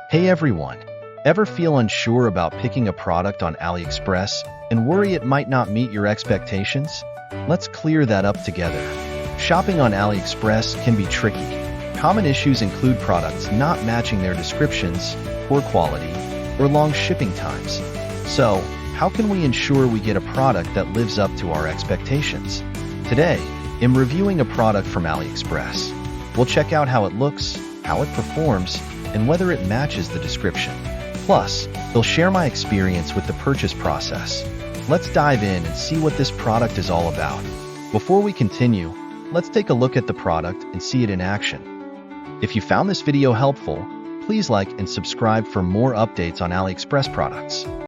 Hey everyone! Ever feel unsure about picking a product on AliExpress and worry it might not meet your expectations? Let's clear that up together. Shopping on AliExpress can be tricky. Common issues include products not matching their descriptions, poor quality, or long shipping times. So, how can we ensure we get a product that lives up to our expectations? Today, in reviewing a product from AliExpress, we'll check out how it looks, how it performs, and whether it matches the description. Plus, I'll share my experience with the purchase process. Let's dive in and see what this product is all about. Before we continue, let's take a look at the product and see it in action. If you found this video helpful, please like and subscribe for more updates on AliExpress products.